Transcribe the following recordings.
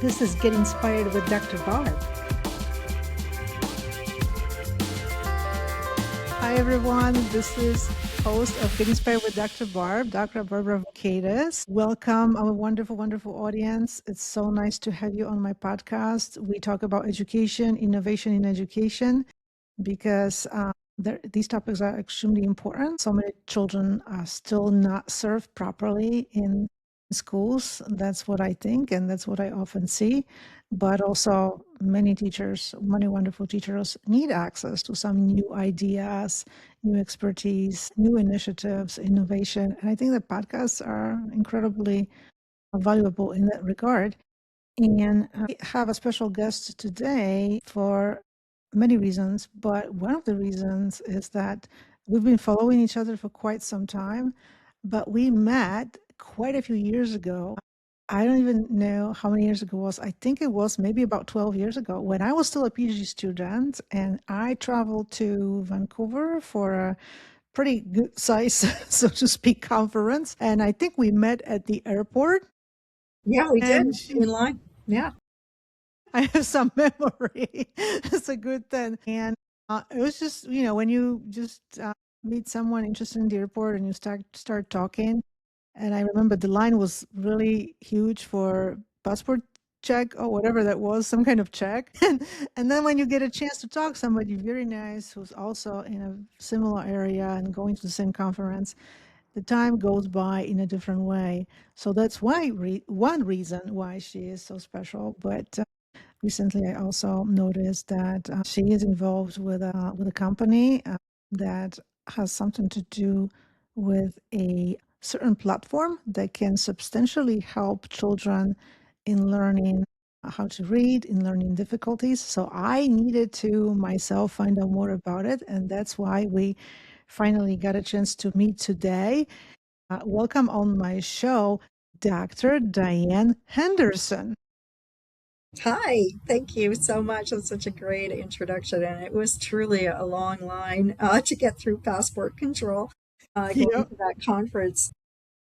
This is Get Inspired with Dr. Barb. Hi, everyone. This is host of Get Inspired with Dr. Barb, Dr. Barbara Vacatus. Welcome, our wonderful, wonderful audience. It's so nice to have you on my podcast. We talk about education, innovation in education, because these topics are extremely important. So many children are still not served properly in schools. That's what I think, and that's what I often see. But also, many teachers, many wonderful teachers, need access to some new ideas, new expertise, new initiatives, innovation. And I think that podcasts are incredibly valuable in that regard. And we have a special guest today for many reasons, but one of the reasons is that we've been following each other for quite some time, but we met quite a few years ago. I don't even know how many years ago it was. I think it was maybe about 12 years ago when I was still a PhD student and I traveled to Vancouver for a pretty good size, so to speak, conference. And I think we met at the airport. Yeah, we did And in line. Yeah. I have some memory. It's a good thing. And it was just, when you just meet someone interested in the airport and you start talking. And I remember the line was really huge for passport check or whatever that was, some kind of check. And then when you get a chance to talk to somebody very nice who's also in a similar area and going to the same conference, the time goes by in a different way. So that's why one reason why she is so special. But recently, I also noticed that she is involved with a company that has something to do with a certain platform that can substantially help children in learning how to read, in learning difficulties. So I needed to myself find out more about it, and that's why we finally got a chance to meet today. Welcome on my show, Dr. Dianne Henderson. Hi. Thank you so much. That's such a great introduction. And it was truly a long line to get through passport control going Yep. to that conference.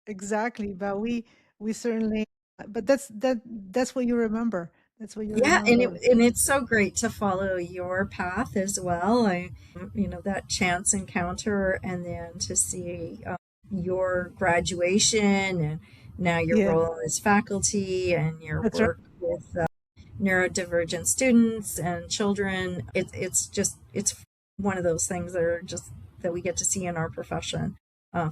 Exactly, but we certainly, but that's what you remember. That's what you Yeah, remember. and it's so great to follow your path as well. That chance encounter, and then to see your graduation, and now your Yeah, role as faculty, and your that's right. work with neurodivergent students and children. It's one of those things that are just that we get to see in our profession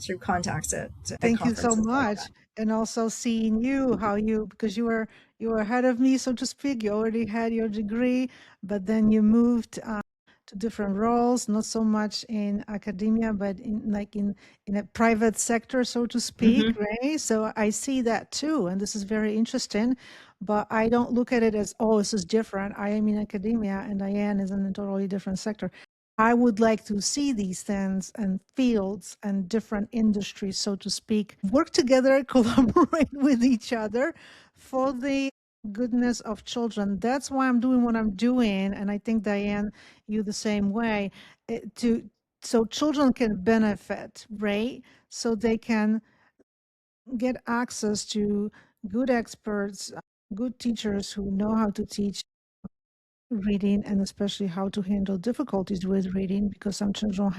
through contacts at Thank you so conferences like much. that. And also seeing you, how you, because you were ahead of me, so to speak. You already had your degree, but then you moved to different roles, not so much in academia, but in a private sector, so to speak, Hmm. right? So I see that too, and this is very interesting. But I don't look at it as, oh, this is different. I am in academia, and Diane is in a totally different sector. I would like to see these things and fields and different industries, so to speak, work together, collaborate with each other for the goodness of children. That's why I'm doing what I'm doing. And I think, Diane, you the same way, so children can benefit, right? So they can get access to good experts, good teachers who know how to teach reading and especially how to handle difficulties with reading because some children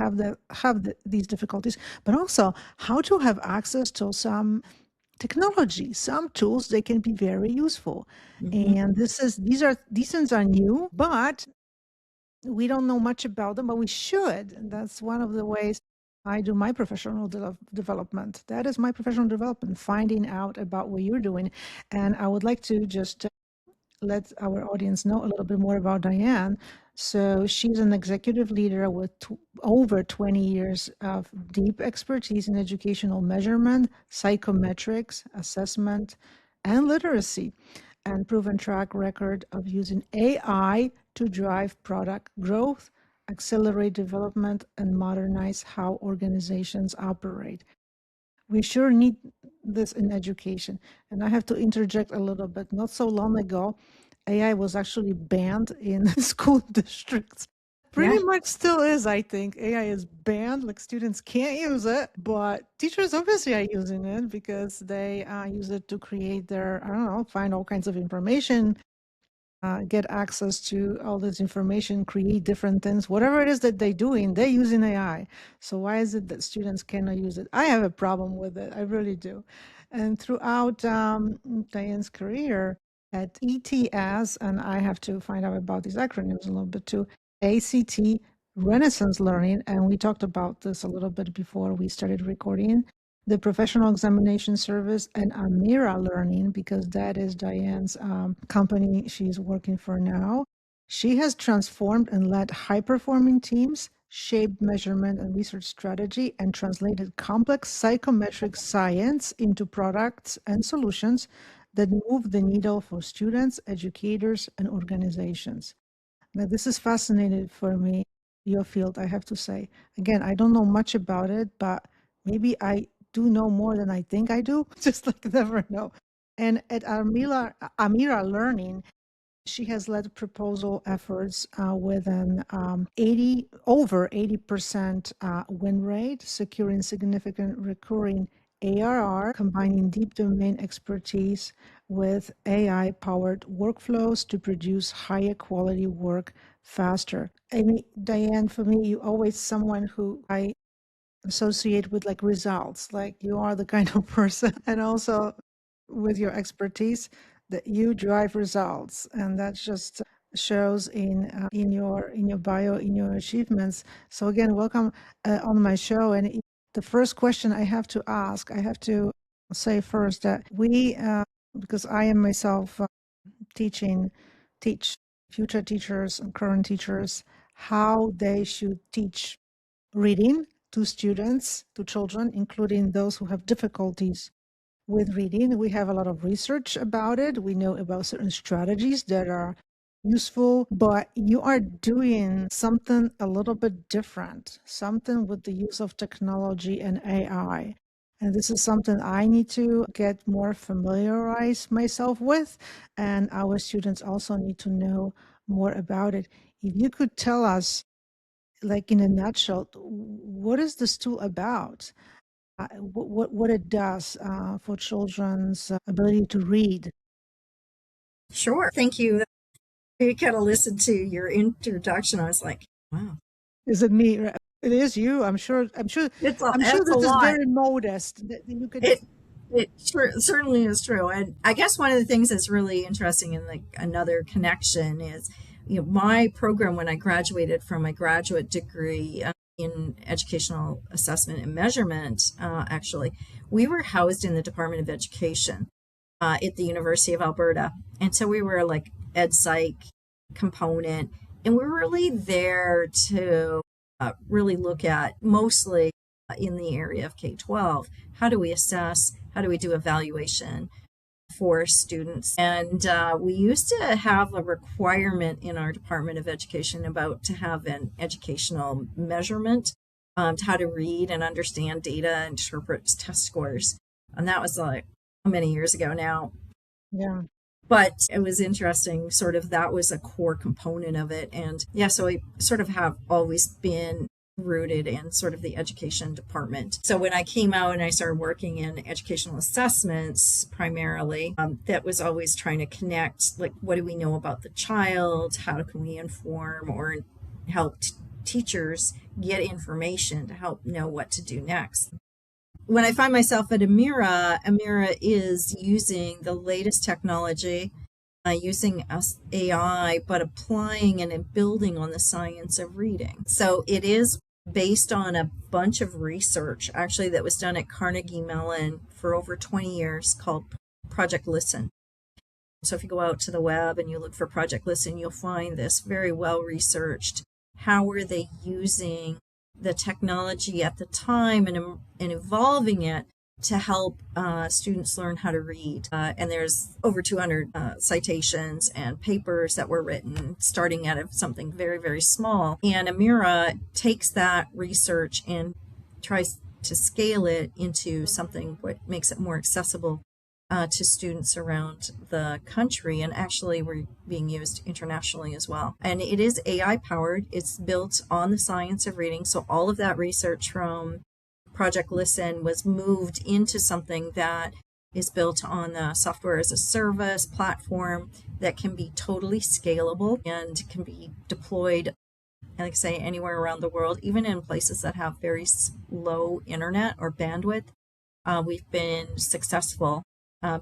these difficulties, but also how to have access to some technology, some tools that can be very useful. Hmm. And these things are new, but we don't know much about them, but we should. And that's one of the ways I do my professional development. That is my professional development, finding out about what you're doing. And I would like to just let our audience know a little bit more about Dianne. So she's an executive leader with over 20 years of deep expertise in educational measurement, psychometrics, assessment, and literacy, and proven track record of using AI to drive product growth, accelerate development, and modernize how organizations operate. We sure need this in education. And I have to interject a little bit. Not so long ago, AI was actually banned in school districts. Yeah. Pretty much still is, I think. AI is banned, like students can't use it, but teachers obviously are using it because they use it to create their, I don't know, find all kinds of information, get access to all this information, create different things, whatever it is that they're doing, they're using AI. So why is it that students cannot use it? I have a problem with it. I really do. And throughout Diane's career at ETS, and I have to find out about these acronyms a little bit too, ACT, Renaissance Learning, and we talked about this a little bit before we started recording, the Professional Examination Service, and Amira Learning, because that is Diane's company she's working for now. She has transformed and led high-performing teams, shaped measurement and research strategy, and translated complex psychometric science into products and solutions that move the needle for students, educators, and organizations. Now, this is fascinating for me, your field, I have to say. Again, I don't know much about it, but maybe I do know more than I think I do, just like never know. And at Amira Learning, she has led proposal efforts with an over 80% win rate, securing significant recurring ARR, combining deep domain expertise with AI-powered workflows to produce higher quality work faster. I mean, Dianne, for me, you always someone who I associate with like results, like you are the kind of person, and also with your expertise that you drive results, and that just shows in your bio, in your achievements. So again, welcome on my show. And the first question I have to ask, I have to say first that we because I am myself teach future teachers and current teachers how they should teach reading to students, to children, including those who have difficulties with reading. We have a lot of research about it. We know about certain strategies that are useful, but you are doing something a little bit different, something with the use of technology and AI. And this is something I need to get more familiarize myself with. And our students also need to know more about it. If you could tell us, like in a nutshell, what is this tool about? What it does for children's ability to read? Sure. Thank you. I kind of listened to your introduction. I was like, wow, Is it me? It is you. I'm sure. I'm sure. I'm sure it's a this is lot. very modest. That you could. It certainly is true. And I guess one of the things that's really interesting and like another connection is, my program when I graduated from my graduate degree in educational assessment and measurement, actually, we were housed in the Department of Education at the University of Alberta. And so we were like ed psych component, and we're really there to really look at mostly in the area of K-12, how do we assess, how do we do evaluation for students? And we used to have a requirement in our Department of Education about to have an educational measurement to how to read and understand data and interpret test scores. And that was like how many years ago now? Yeah. But it was interesting, sort of that was a core component of it. And yeah, so I sort of have always been rooted in sort of the education department. So when I came out and I started working in educational assessments primarily, that was always trying to connect, like, what do we know about the child? How can we inform or help teachers get information to help know what to do next? When I find myself at Amira is using the latest technology, using AI, but applying and building on the science of reading. So it is based on a bunch of research, actually, that was done at Carnegie Mellon for over 20 years called Project Listen. So if you go out to the web and you look for Project Listen, you'll find this very well researched. How are they using the technology at the time and evolving it to help students learn how to read? And there's over 200 citations and papers that were written, starting out of something very, very small. And Amira takes that research and tries to scale it into something what makes it more accessible to students around the country, and actually we're being used internationally as well. And it is AI powered. It's built on the science of reading. So all of that research from Project Listen was moved into something that is built on the software as a service platform that can be totally scalable and can be deployed, like I say, anywhere around the world, even in places that have very low internet or bandwidth. We've been successful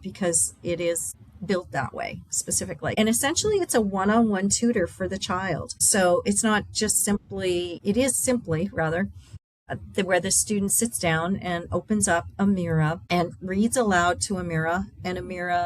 because it is built that way specifically. And essentially, it's a one on one tutor for the child. So it's not just simply, it is simply rather, where the student sits down and opens up Amira and reads aloud to Amira, and Amira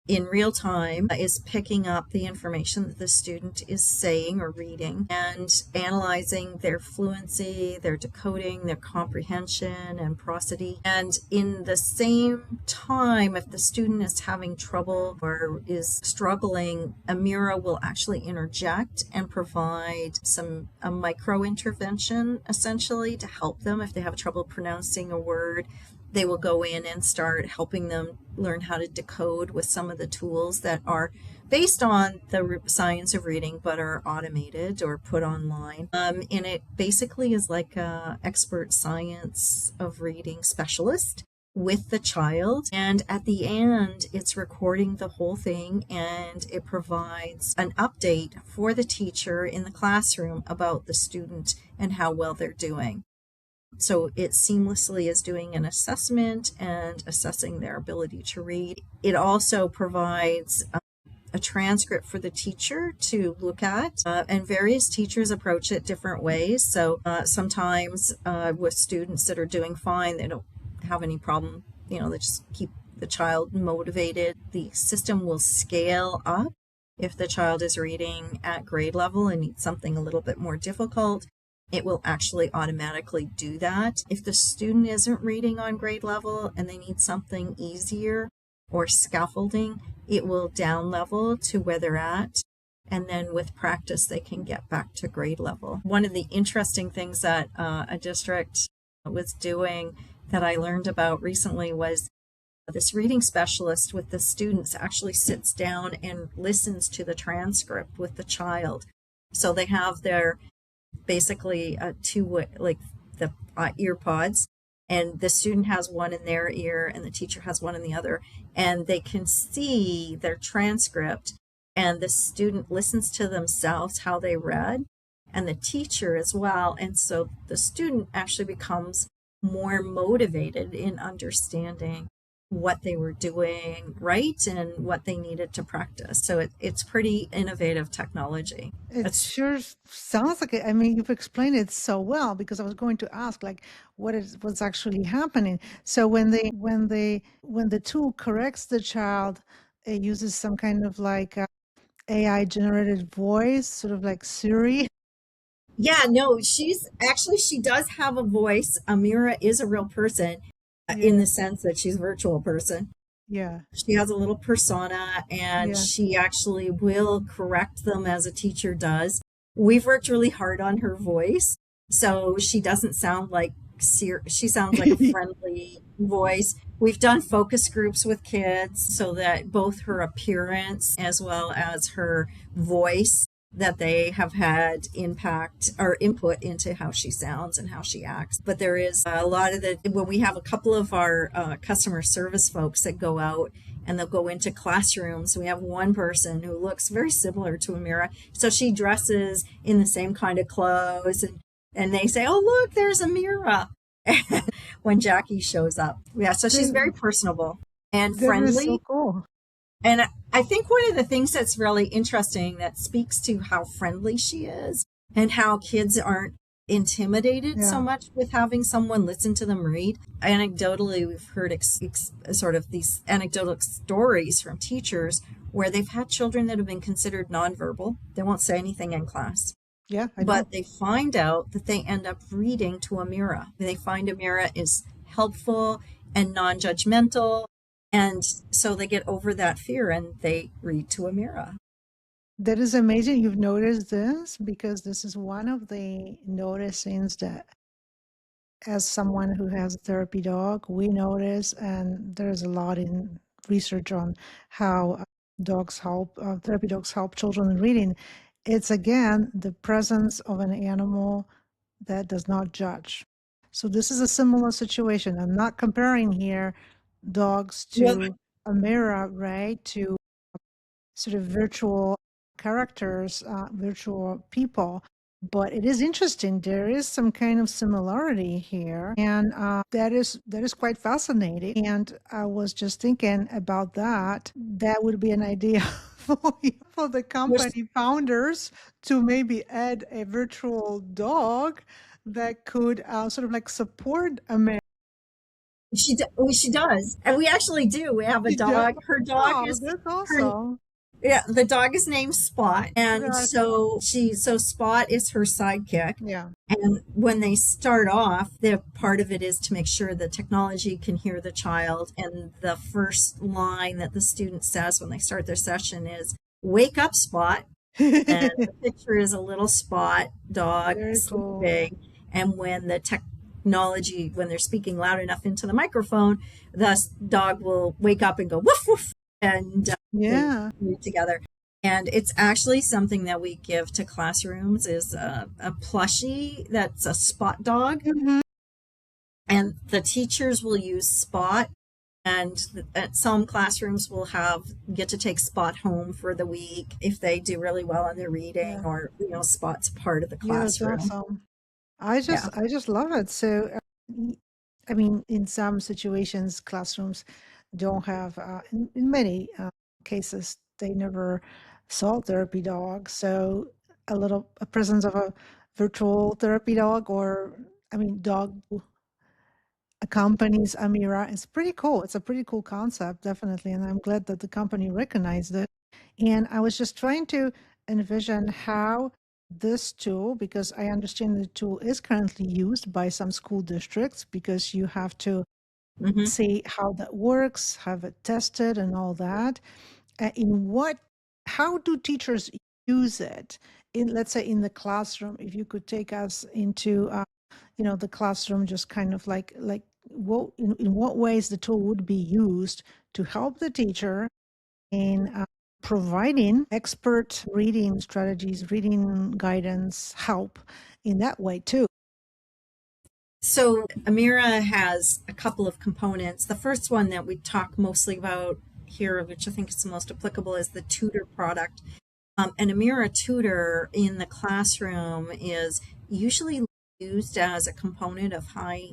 in real time is picking up the information that the student is saying or reading and analyzing their fluency, their decoding, their comprehension and prosody. And in the same time, if the student is having trouble or is struggling, Amira will actually interject and provide a micro intervention essentially to help them if they have trouble pronouncing a word. They will go in and start helping them learn how to decode with some of the tools that are based on the science of reading but are automated or put online. And it basically is like a expert science of reading specialist with the child. And at the end, it's recording the whole thing, and it provides an update for the teacher in the classroom about the student and how well they're doing. So it seamlessly is doing an assessment and assessing their ability to read. It also provides a transcript for the teacher to look at, and various teachers approach it different ways. So sometimes with students that are doing fine, they don't have any problem, they just keep the child motivated. The system will scale up if the child is reading at grade level and needs something a little bit more difficult. It will actually automatically do that. If the student isn't reading on grade level and they need something easier or scaffolding, it will down level to where they're at. And then with practice, they can get back to grade level. One of the interesting things that a district was doing that I learned about recently was this reading specialist with the students actually sits down and listens to the transcript with the child. So they have their basically two, like the ear pods, and the student has one in their ear and the teacher has one in the other, and they can see their transcript, and the student listens to themselves how they read, and the teacher as well. And so the student actually becomes more motivated in understanding what they were doing right and what they needed to practice. So it's pretty innovative technology. It sure sounds like it. I mean, you've explained it so well, because I was going to ask, like, what's actually happening. So when the tool corrects the child, it uses some kind of like AI generated voice, sort of like Siri. Yeah, no, she does have a voice. Amira is a real person in Yeah, the sense that she's a virtual person. yeah, She has a little persona, and yeah. she actually will correct them as a teacher does. We've worked really hard on her voice, so she doesn't sound like she sounds like a friendly voice. We've done focus groups with kids so that both her appearance as well as her voice, that they have had impact or input into how she sounds and how she acts. But there is a lot of when we have a couple of our customer service folks that go out and they'll go into classrooms. We have one person who looks very similar to Amira. So she dresses in the same kind of clothes, and they say, "Oh, look, there's Amira." When Jackie shows up. Yeah, so she's very That, personable and that is so friendly. cool. And I think one of the things that's really interesting that speaks to how friendly she is and how kids aren't intimidated so Yeah. much with having someone listen to them read. Anecdotally, we've heard sort of these anecdotal stories from teachers where they've had children that have been considered nonverbal. They won't say anything in class, Yeah, I know. but they find out that they end up reading to Amira. They find Amira is helpful and non-judgmental, and so they get over that fear and they read to Amira. That is amazing. You've noticed this, because this is one of the noticings that, as someone who has a therapy dog, we notice, and there's a lot in research on how therapy dogs help children in reading. It's again the presence of an animal that does not judge. So this is a similar situation. I'm not comparing here dogs Well, to a mirror, right? To sort of virtual characters, virtual people. But it is interesting. There is some kind of similarity here, and that is quite fascinating. And I was just thinking about that. That would be an idea for the which company founders to maybe add a virtual dog that could sort of like support a man. she does, and we actually do. We have a dog. Her dog Oh, is that's her. awesome. Yeah, the dog is named Spot, and That's, so Spot is her sidekick. yeah. And when they start off, the part of it is to make sure the technology can hear the child. And the first line that the student says when they start their session is, "Wake up, Spot." And the picture is a little Spot dog Very cool. sleeping. And when the technology, when they're speaking loud enough into the microphone, the dog will wake up and go woof woof, and they Yeah. move together. And it's actually something that we give to classrooms is a plushie that's a Spot dog, Mhm. and the teachers will use Spot. And at some classrooms will get to take Spot home for the week if they do really well in their reading, Yeah. or Spot's part of the Yeah, that's classroom. awesome. I Yeah. just I just love it. So, I mean, in some situations, classrooms don't have, in many cases, they never saw therapy dog. So, a presence of a virtual therapy dog, or, I mean, dog who accompanies Amira is pretty cool. It's a pretty cool concept, definitely. And I'm glad that the company recognized it. And I was just trying to envision how this tool, because I understand the tool is currently used by some school districts, because you have to Hmm. see how that works, have it tested and all that. How do teachers use it in, let's say, in the classroom? If you could take us into, the classroom, just kind of like in what ways the tool would be used to help the teacher in providing expert reading strategies, reading guidance, help in that way too. So Amira has a couple of components. The first one that we talk mostly about here, which I think is the most applicable, is the tutor product. And Amira Tutor in the classroom is usually used as a component of high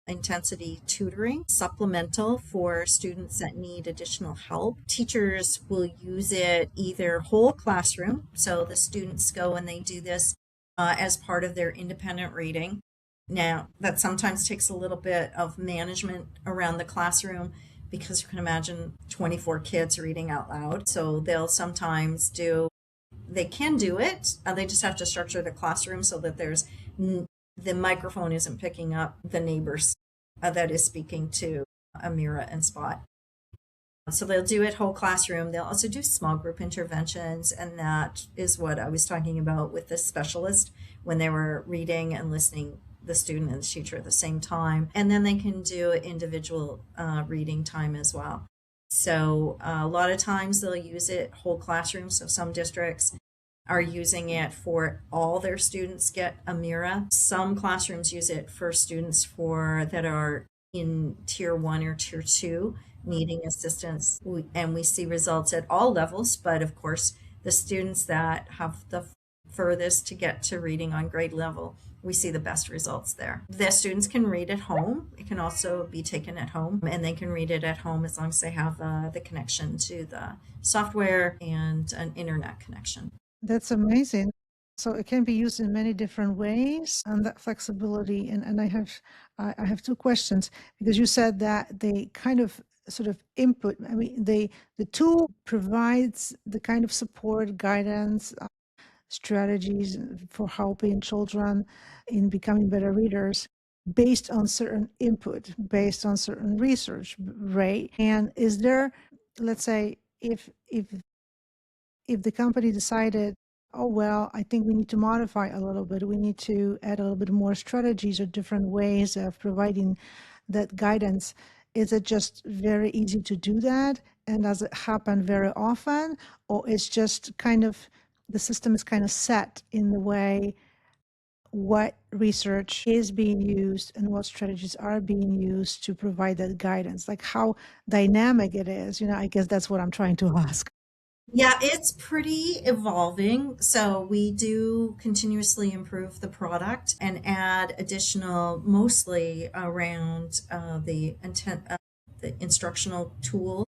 intensity tutoring, supplemental for students that need additional help. Teachers will use it either whole classroom, so the students go and they do this as part of their independent reading. Now, that sometimes takes a little bit of management around the classroom because you can imagine 24 kids reading out loud. So they'll sometimes they can do it. They just have to structure the classroom so that the microphone isn't picking up the neighbors that is speaking to Amira and Spot. So they'll do it whole classroom. They'll also do small group interventions, and that is what I was talking about with the specialist when they were reading and listening the student and the teacher at the same time. And then they can do individual reading time as well. So a lot of times they'll use it whole classroom. So some districts are using it for all their students get Amira. Some classrooms use it for students that are in tier 1 or tier 2 needing assistance. And we see results at all levels, but of course, the students that have the furthest to get to reading on grade level, we see the best results there. The students can read at home. It can also be taken at home, and they can read it at home as long as they have the connection to the software and an internet connection. That's amazing. So it can be used in many different ways, and that flexibility. And I have two questions, because you said that they kind of sort of input. I mean, the tool provides the kind of support, guidance, strategies for helping children in becoming better readers based on certain input, based on certain research, right? And is there, let's say, if the company decided, oh, well, I think we need to modify a little bit, we need to add a little bit more strategies or different ways of providing that guidance, Is it just very easy to do that? And does it happen very often? Or it's just kind of the system is kind of set in the way what research is being used and what strategies are being used to provide that guidance, like how dynamic it is. I guess that's what I'm trying to ask. Yeah, it's pretty evolving. So we do continuously improve the product and add additional, mostly around the instructional tool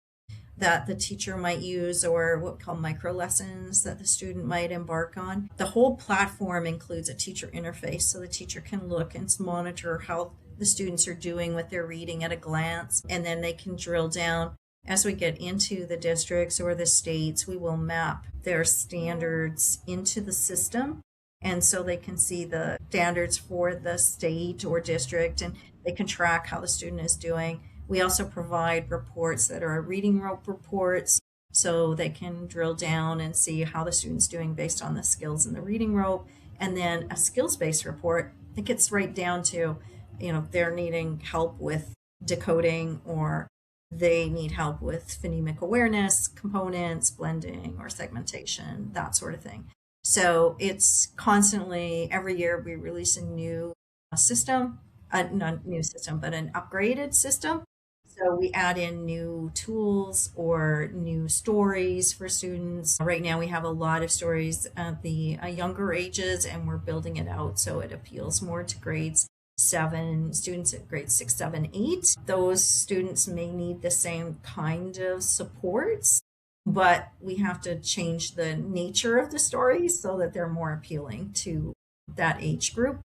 that the teacher might use, or what we call micro lessons that the student might embark on. The whole platform includes a teacher interface so the teacher can look and monitor how the students are doing with their reading at a glance, and then they can drill down. As we get into the districts or the states, we will map their standards into the system. And so they can see the standards for the state or district, and they can track how the student is doing. We also provide reports that are reading rope reports, so they can drill down and see how the student's doing based on the skills in the reading rope. And then a skills-based report that gets right down to, they're needing help with decoding, or they need help with phonemic awareness, components, blending, or segmentation, that sort of thing. So it's constantly, every year we release a new system, not a new system, but an upgraded system. So we add in new tools or new stories for students. Right now we have a lot of stories at the younger ages, and we're building it out so it appeals more to grades 7, students at grades 6, 7, 8. Those students may need the same kind of supports, but we have to change the nature of the stories so that they're more appealing to that age group.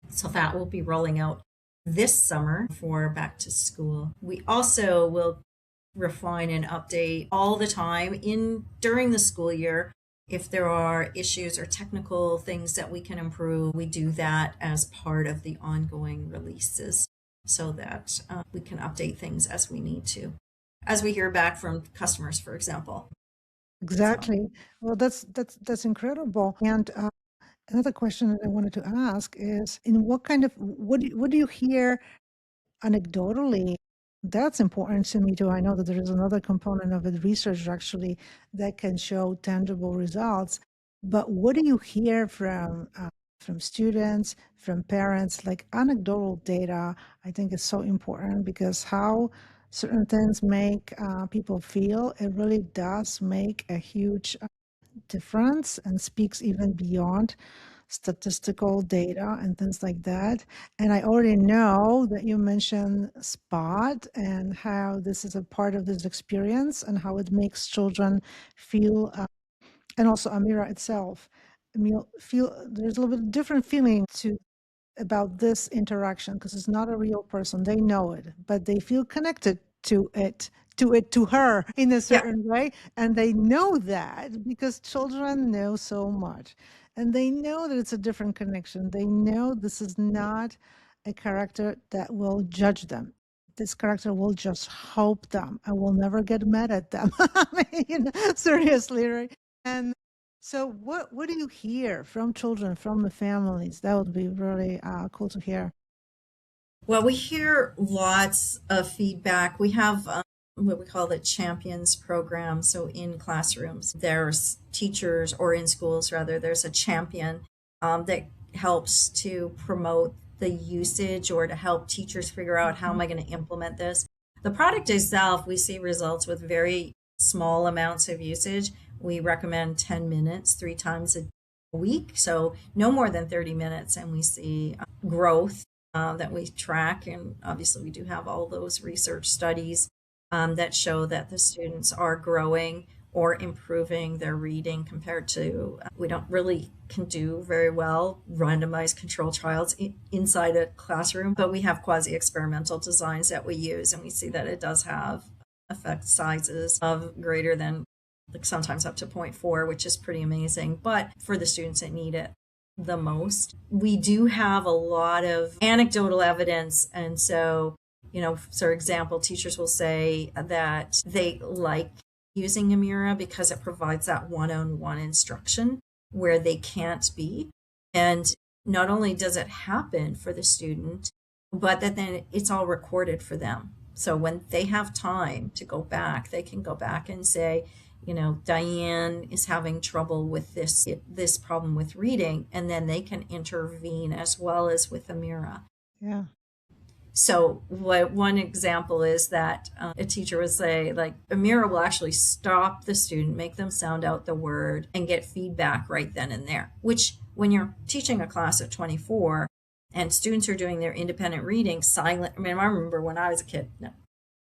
So that will be rolling out this summer for back to school. We also will refine and update all the time in during the school year. If there are issues or technical things that we can improve, we do that as part of the ongoing releases so that we can update things as we need to, as we hear back from customers, for example. So. Exactly. Well, that's incredible. And another question that I wanted to ask is, in what do you hear anecdotally? That's important to me too. I know that there is another component of it, research actually, that can show tangible results. But what do you hear from students, from parents? Like anecdotal data, I think is so important because how certain things make people feel, it really does make a huge difference and speaks even beyond statistical data and things like that. And I already know that you mentioned SPOT and how this is a part of this experience and how it makes children feel, and also Amira itself, feel there's a little bit different feeling to about this interaction because it's not a real person. They know it, but they feel connected to her in a Yeah. certain way. And they know that because children know so much. And they know that it's a different connection. They know this is not a character that will judge them. This character will just help them. I will never get mad at them. I mean, seriously, right? And so what do you hear from children, from the families? That would be really cool to hear. Well, we hear lots of feedback. We have what we call the champions program. So in classrooms, there's teachers, or in schools rather, there's a champion that helps to promote the usage or to help teachers figure out how am I going to implement this. The product itself, we see results with very small amounts of usage. We recommend 10 minutes 3 times a week, so no more than 30 minutes, and we see growth that we track. And obviously, we do have all those research studies that show that the students are growing or improving their reading compared to, we don't really can do very well randomized control trials inside a classroom, but we have quasi experimental designs that we use, and we see that it does have effect sizes of greater than, like, sometimes up to zero point 0.4, which is pretty amazing. But for the students that need it the most, we do have a lot of anecdotal evidence. And so, for example, teachers will say that they like using Amira because it provides that one-on-one instruction where they can't be. And not only does it happen for the student, but that then it's all recorded for them. So when they have time to go back, they can go back and say, Diane is having trouble with this problem with reading, and then they can intervene as well as with Amira. Yeah. So what one example is that a teacher would say, like, Amira will actually stop the student, make them sound out the word, and get feedback right then and there. Which, when you're teaching a class of 24 and students are doing their independent reading, silent. I mean, I remember when I was a kid. No,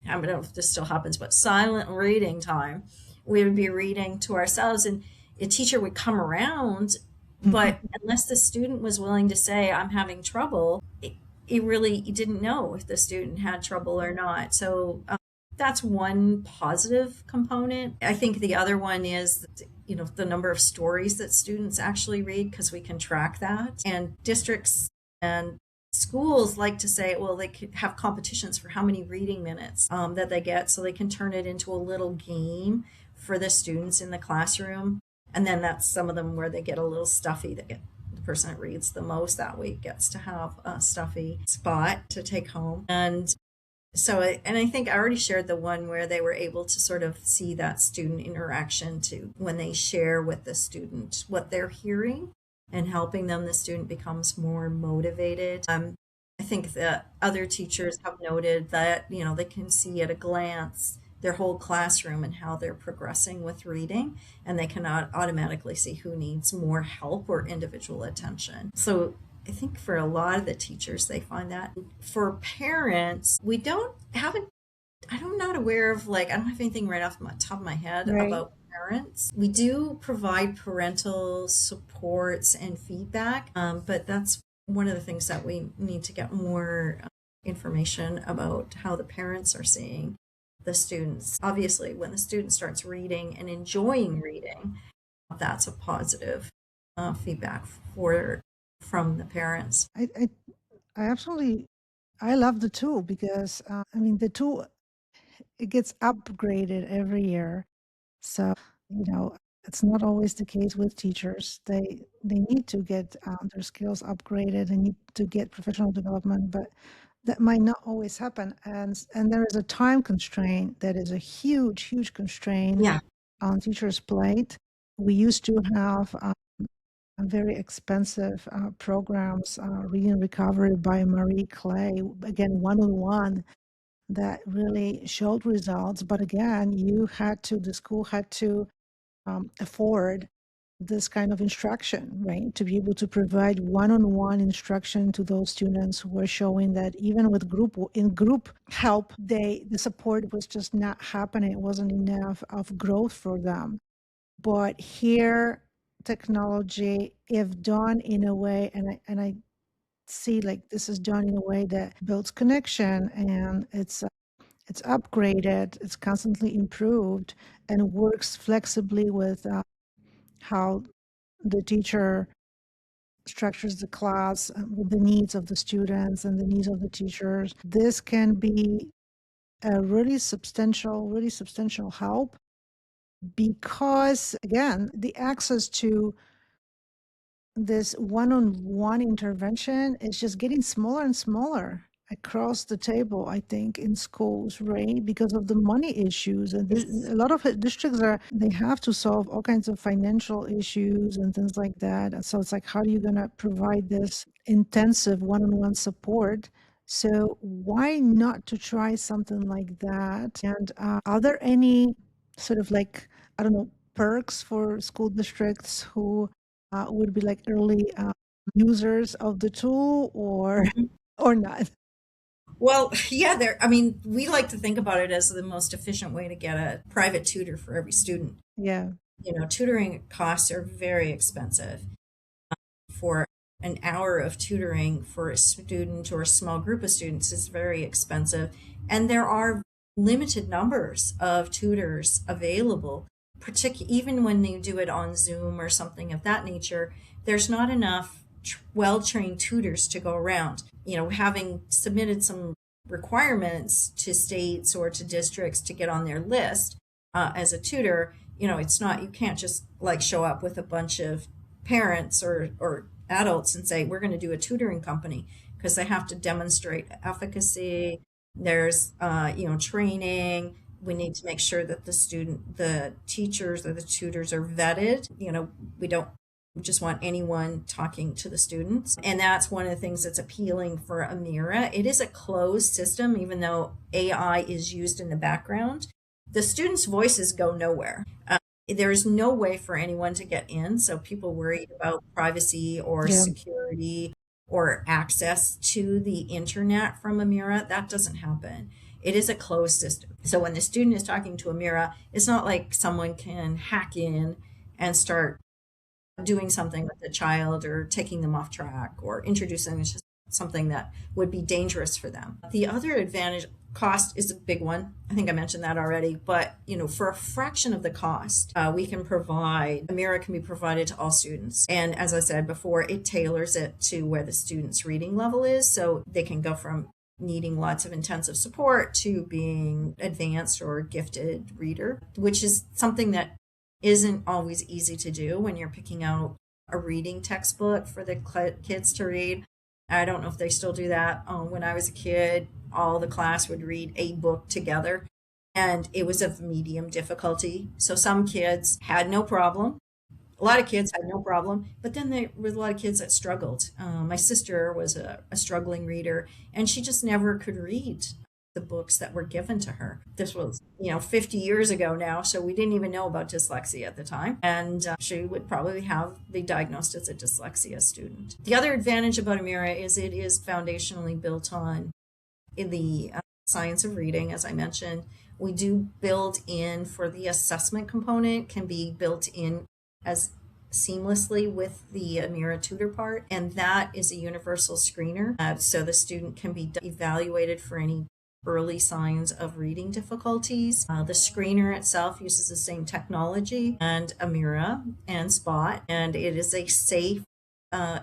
I don't know if this still happens, but silent reading time. We would be reading to ourselves, and a teacher would come around, but unless the student was willing to say, "I'm having trouble," it really, you didn't know if the student had trouble or not. So that's one positive component. I think the other one is, the number of stories that students actually read, because we can track that. And districts and schools like to say, well, they could have competitions for how many reading minutes that they get, so they can turn it into a little game for the students in the classroom. And then that's some of them where they get a little stuffy, that get the person that reads the most that week gets to have a stuffy spot to take home. And so, and I think I already shared the one where they were able to sort of see that student interaction too, when they share with the student what they're hearing and helping them, the student becomes more motivated. I think that other teachers have noted that, they can see at a glance their whole classroom and how they're progressing with reading, and they cannot automatically see who needs more help or individual attention. So I think for a lot of the teachers, they find that. For parents, I'm not aware of, I don't have anything right off the top of my head Right. about parents. We do provide parental supports and feedback, but that's one of the things that we need to get more information about, how the parents are seeing the students. Obviously, when the student starts reading and enjoying reading, that's a positive feedback from the parents. I absolutely, I love the tool because, I mean, the tool, it gets upgraded every year. So, you know, it's not always the case with teachers. They need to get their skills upgraded. They need to get professional development, but that might not always happen. And there is a time constraint that is a huge, huge constraint Yeah. on teachers' plate. We used to have very expensive programs, Reading Recovery by Marie Clay, again, one-on-one, that really showed results. But again, the school had to afford this kind of instruction, right? To be able to provide one-on-one instruction to those students who were showing that even with group help, the support was just not happening. It wasn't enough of growth for them. But here, technology, if done in a way, and I see like this is done in a way that builds connection, and it's upgraded, it's constantly improved, and works flexibly with how the teacher structures the class with the needs of the students and the needs of the teachers. This can be a really substantial help, because again, the access to this one-on-one intervention is just getting smaller and smaller across the table, I think, in schools, right? Because of the money issues. And Yes. a lot of districts they have to solve all kinds of financial issues and things like that. And so it's like, how are you going to provide this intensive one-on-one support? So why not to try something like that? And are there any sort of like, I don't know, perks for school districts who would be like early users of the tool, or Mhm. or not? Well, yeah, I mean, we like to think about it as the most efficient way to get a private tutor for every student. Yeah. Tutoring costs are very expensive. For an hour of tutoring for a student or a small group of students is very expensive. And there are limited numbers of tutors available, particularly even when you do it on Zoom or something of that nature. There's not enough well-trained tutors to go around. Having submitted some requirements to states or to districts to get on their list as a tutor, it's not, you can't just like show up with a bunch of parents or adults and say, we're going to do a tutoring company, because they have to demonstrate efficacy. There's, training. We need to make sure that the teachers or the tutors are vetted. We don't just want anyone talking to the students. And that's one of the things that's appealing for Amira. It is a closed system, even though AI is used in the background. The students' voices go nowhere. There's no way for anyone to get in. So people worried about privacy or Yeah. security or access to the internet from Amira, that doesn't happen. It is a closed system. So when the student is talking to Amira, it's not like someone can hack in and start doing something with the child or taking them off track or introducing them to something that would be dangerous for them. The other advantage, cost is a big one. I think I mentioned that already, but for a fraction of the cost, we can provide, Amira can be provided to all students. And as I said before, it tailors it to where the student's reading level is. So they can go from needing lots of intensive support to being advanced or gifted reader, which is something that isn't always easy to do when you're picking out a reading textbook for the kids to read. I don't know if they still do that. When I was a kid, all the class would read a book together, and it was of medium difficulty. So some kids had no problem. A lot of kids had no problem, but then there was a lot of kids that struggled. My sister was a struggling reader, and she just never could read the books that were given to her. This was, 50 years ago now, so we didn't even know about dyslexia at the time. And she would probably be diagnosed as a dyslexia student. The other advantage about Amira is it is foundationally built on in the science of reading, as I mentioned. We do build in for the assessment component, can be built in as seamlessly with the Amira tutor part, and that is a universal screener. So the student can be evaluated for any early signs of reading difficulties. The screener itself uses the same technology and Amira and Spot, and it is a safe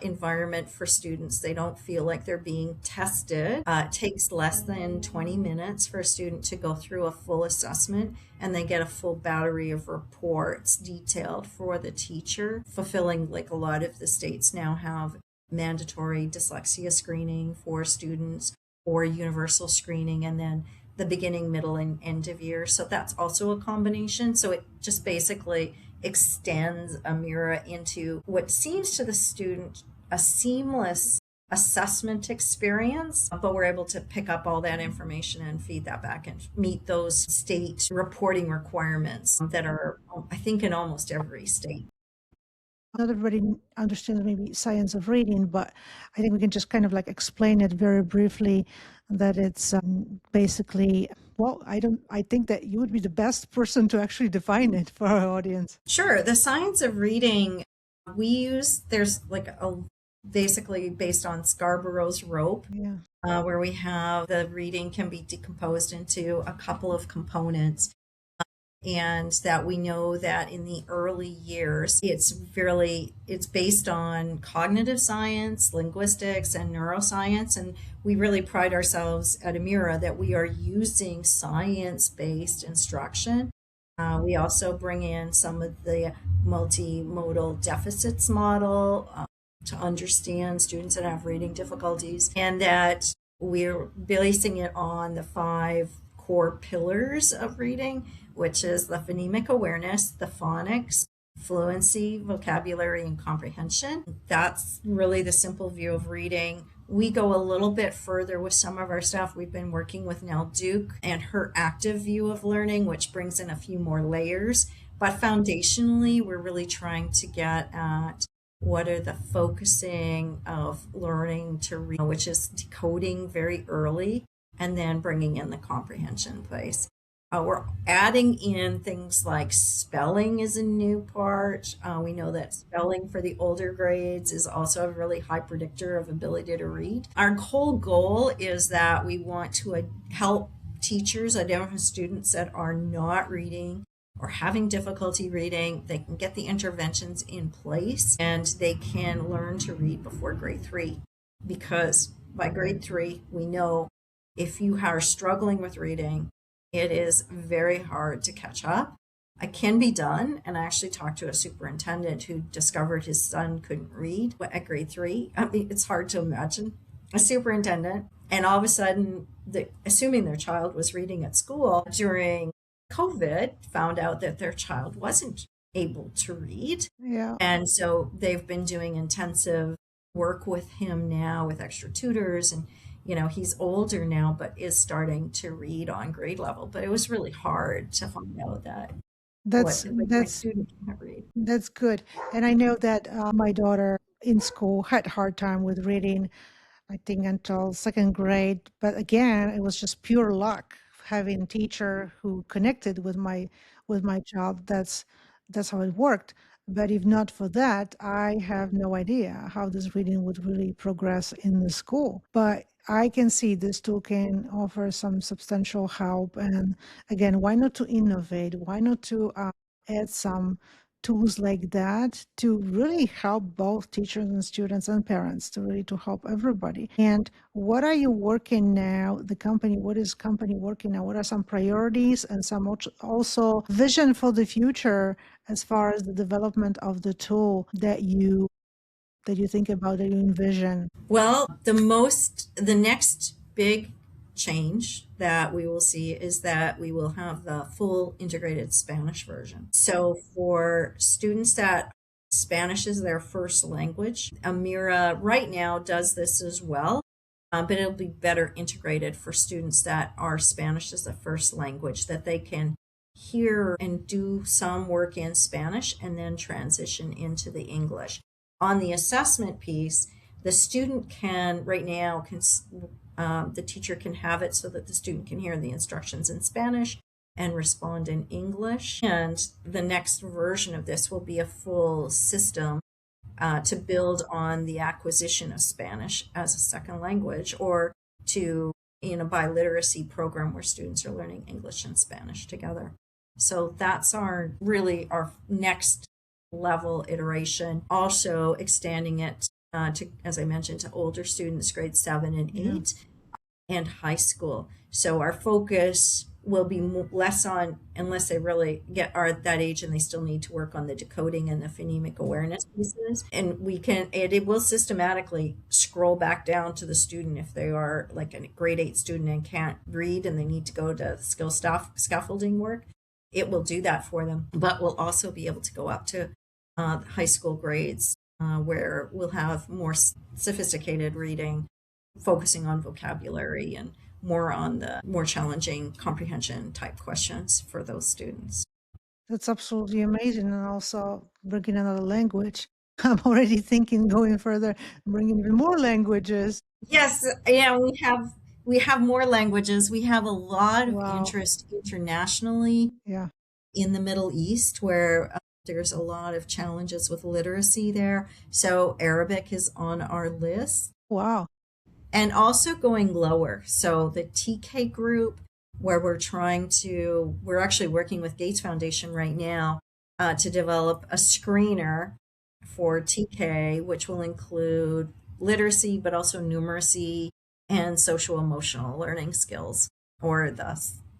environment for students. They don't feel like they're being tested. It takes less than 20 minutes for a student to go through a full assessment, and they get a full battery of reports detailed for the teacher, fulfilling like a lot of the states now have mandatory dyslexia screening for students or universal screening, and then the beginning, middle, and end of year. So that's also a combination. So it just basically extends Amira into what seems to the student a seamless assessment experience, but we're able to pick up all that information and feed that back and meet those state reporting requirements that are, I think, in almost every state. Not everybody understands maybe science of reading, but I think we can just kind of like explain it very briefly that it's basically, well, I think that you would be the best person to actually define it for our audience. Sure. The science of reading, there's like basically based on Scarborough's rope, Yeah. where we have the reading can be decomposed into a couple of components. And that we know that in the early years, it's based on cognitive science, linguistics, and neuroscience. And we really pride ourselves at Amira that we are using science-based instruction. We also bring in some of the multimodal deficits model to understand students that have reading difficulties, and that we're basing it on the 5 core pillars of reading, which is the phonemic awareness, the phonics, fluency, vocabulary, and comprehension. That's really the simple view of reading. We go a little bit further with some of our stuff. We've been working with Nell Duke and her active view of learning, which brings in a few more layers. But foundationally, we're really trying to get at what are the focusing of learning to read, which is decoding very early, and then bringing in the comprehension place. We're adding in things like spelling is a new part. We know that spelling for the older grades is also a really high predictor of ability to read. Our whole goal is that we want to help teachers identify students that are not reading or having difficulty reading. They can get the interventions in place and they can learn to read before grade 3. Because by grade 3, we know if you are struggling with reading, it is very hard to catch up. It can be done, and I actually talked to a superintendent who discovered his son couldn't read at grade 3. I mean, it's hard to imagine a superintendent And all of a sudden, assuming their child was reading at school during COVID, found out that their child wasn't able to read. Yeah. And so they've been doing intensive work with him now with extra tutors. And, he's older now, but is starting to read on grade level. But it was really hard to find out that That's like my that's student can't read. that's good. And I know that my daughter in school had a hard time with reading, I think until second grade. But again, it was just pure luck having a teacher who connected with my child. That's how it worked. But if not for that, I have no idea how this reading would really progress in the school. But I can see this tool can offer some substantial help. And again, why not to innovate? Why not to add some tools like that to really help both teachers and students and parents to really to help everybody. And what are you working now, the company, what is company working now? What are some priorities and some also vision for the future as far as the development of the tool that you think about, that you envision? Well, the next big change that we will see is that we will have the full integrated Spanish version. So for students that Spanish is their first language, Amira right now does this as well, but it'll be better integrated for students that are Spanish as the first language, that they can hear and do some work in Spanish and then transition into the English. On the assessment piece, the student can right now the teacher can have it so that the student can hear the instructions in Spanish and respond in English. And the next version of this will be a full system to build on the acquisition of Spanish as a second language, or to in a biliteracy program where students are learning English and Spanish together. So that's our next level iteration. Also extending it to, as I mentioned, to older students, grade 7 and 8, and high school. So our focus will be less on, unless they really are at that age and they still need to work on the decoding and the phonemic awareness pieces. And it will systematically scroll back down to the student if they are like a grade 8 student and can't read and they need to go to scaffolding work. It will do that for them, but we'll also be able to go up to high school grades where we'll have more sophisticated reading, focusing on vocabulary and more on the more challenging comprehension type questions for those students. That's absolutely amazing. And also bringing another language. I'm already thinking going further, bringing even more languages. Yes, yeah, we have more languages. We have a lot of Wow. interest internationally Yeah. in the Middle East, where there's a lot of challenges with literacy there. So Arabic is on our list. Wow. And also going lower. So the TK group, where we're actually working with Gates Foundation right now to develop a screener for TK, which will include literacy, but also numeracy and social emotional learning skills, or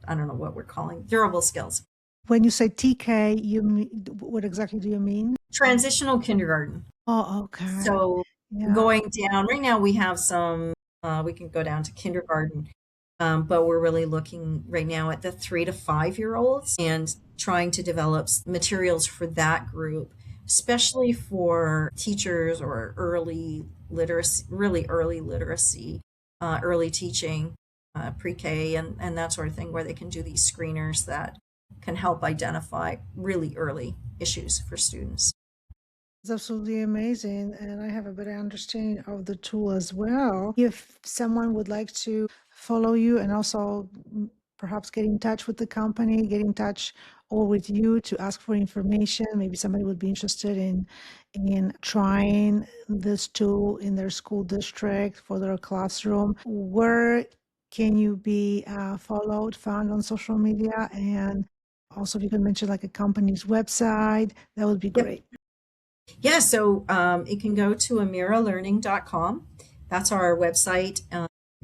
I don't know what we're calling durable skills. When you say TK, you mean, what exactly do you mean? Transitional kindergarten. Oh, okay. So Yeah. going down, right now we have we can go down to kindergarten, but we're really looking right now at the 3 to 5 year olds and trying to develop materials for that group, especially for teachers or early literacy, really early literacy, early teaching, pre-K and that sort of thing, where they can do these screeners that can help identify really early issues for students. It's absolutely amazing. And I have a better understanding of the tool as well. If someone would like to follow you and also perhaps get in touch with the company, get in touch or with you to ask for information, maybe somebody would be interested in trying this tool in their school district for their classroom, where can you be found on social media? And also, if you can mention like a company's website, that would be Yep. great. Yeah, so it can go to amiralearning.com. That's our website.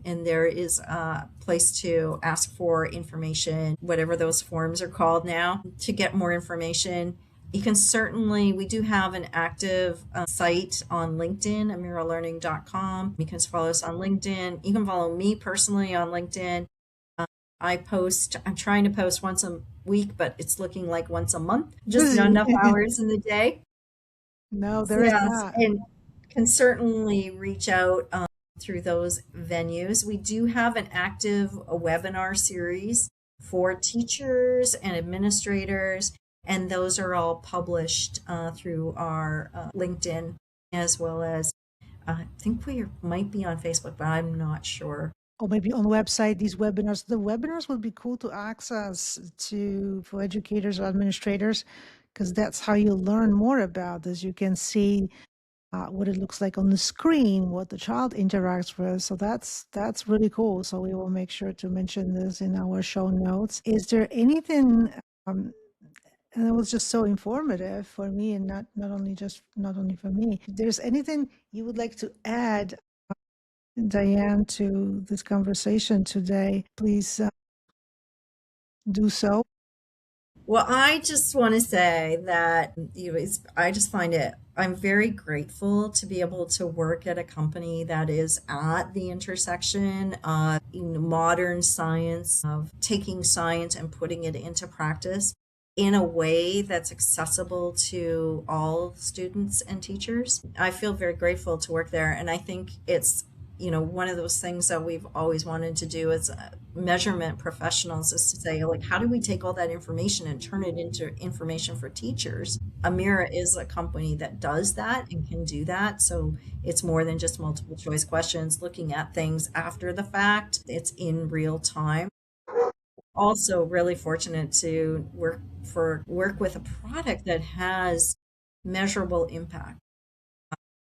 And there is a place to ask for information, whatever those forms are called now, to get more information. You can certainly, we do have an active site on LinkedIn, amiralearning.com. You can follow us on LinkedIn. You can follow me personally on LinkedIn. I'm trying to post once a week, but it's looking like once a month, just not Busy. enough hours in the day. No, there is Yes, not. and can certainly reach out through those venues. We do have an active webinar series for teachers and administrators, and those are all published through our LinkedIn, as well as I think we might be on Facebook, but I'm not sure. Or maybe on the website, these webinars. The webinars would be cool to access to for educators or administrators, because that's how you learn more about this. You can see what it looks like on the screen, what the child interacts with. So that's really cool. So we will make sure to mention this in our show notes. Is there anything? Um, and it was just so informative for me, and not only for me. If there's anything you would like to add, Dianne, to this conversation today, please do so. Well, I just want to say that I just find I'm very grateful to be able to work at a company that is at the intersection of modern science, of taking science and putting it into practice in a way that's accessible to all students and teachers. I feel very grateful to work there, and I think it's one of those things that we've always wanted to do as measurement professionals is to say, like, how do we take all that information and turn it into information for teachers? Amira is a company that does that and can do that. So it's more than just multiple choice questions, looking at things after the fact. It's in real time. Also really fortunate to work with a product that has measurable impact.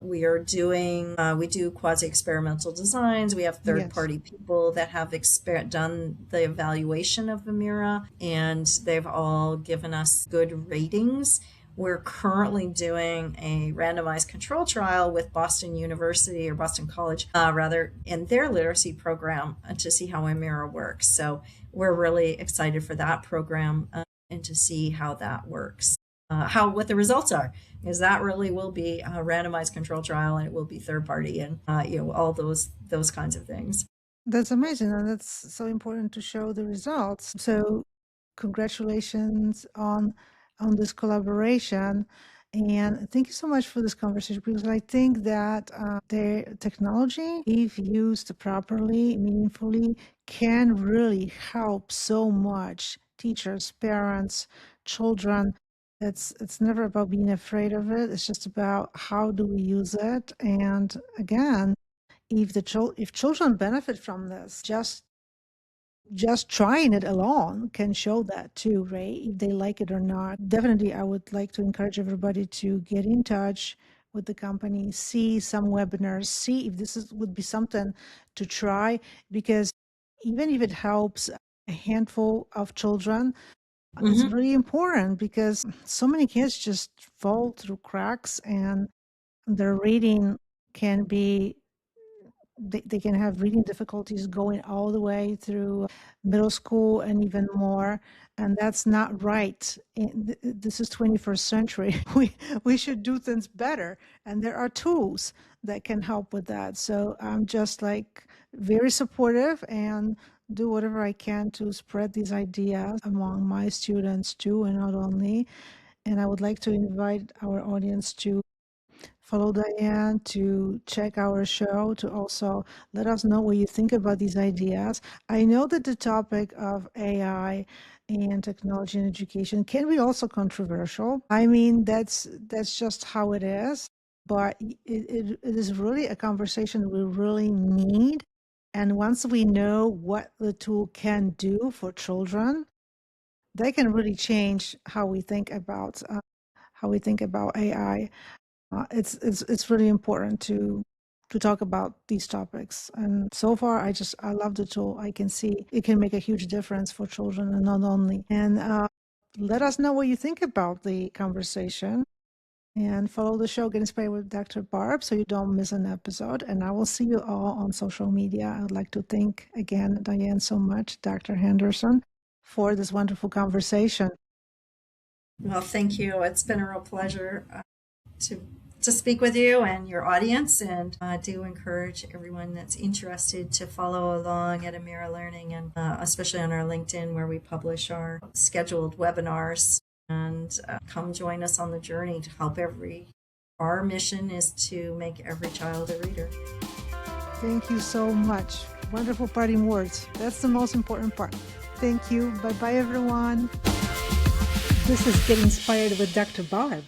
We do quasi experimental designs. We have third Yes. party people that have done the evaluation of Amira, and they've all given us good ratings. We're currently doing a randomized control trial with Boston University, or Boston College, rather, in their literacy program to see how Amira works. So we're really excited for that program and to see how that works, what the results are, because that really will be a randomized control trial, and it will be third party, and all those kinds of things. That's amazing, and that's so important to show the results. So, congratulations on this collaboration, and thank you so much for this conversation, because I think that the technology, if used properly, meaningfully, can really help so much teachers, parents, children. It's never about being afraid of it. It's just about how do we use it, and again, if children benefit from this, just trying it alone can show that too, right? If they like it or not. Definitely, I would like to encourage everybody to get in touch with the company, see some webinars, see if would be something to try, because even if it helps a handful of children, it's Hmm. really important, because so many kids just fall through cracks, and their reading can be they can have reading difficulties going all the way through middle school and even more, and that's not right. This is 21st century. We should do things better, and there are tools that can help with that. So I'm just like very supportive and do whatever I can to spread these ideas among my students too, and not only. And I would like to invite our audience to follow Dianne, to check our show, to also let us know what you think about these ideas. I know that the topic of AI and technology in education can be also controversial. I mean, that's just how it is. But it is really a conversation we really need. And once we know what the tool can do for children, they can really change how we think about AI. It's really important to talk about these topics. And so far, I love the tool. I can see it can make a huge difference for children, and not only. And let us know what you think about the conversation. And follow the show, Get Inspired with Dr. Barb, so you don't miss an episode. And I will see you all on social media. I would like to thank again Dianne so much, Dr. Henderson, for this wonderful conversation. Well, thank you. It's been a real pleasure to speak with you and your audience, and do encourage everyone that's interested to follow along at Amira Learning, and especially on our LinkedIn where we publish our scheduled webinars, and come join us on the journey to help our mission is to make every child a reader. Thank you so much. Wonderful parting words. That's the most important part. Thank you. Bye-bye, everyone. This is Get Inspired with Dr. Barb.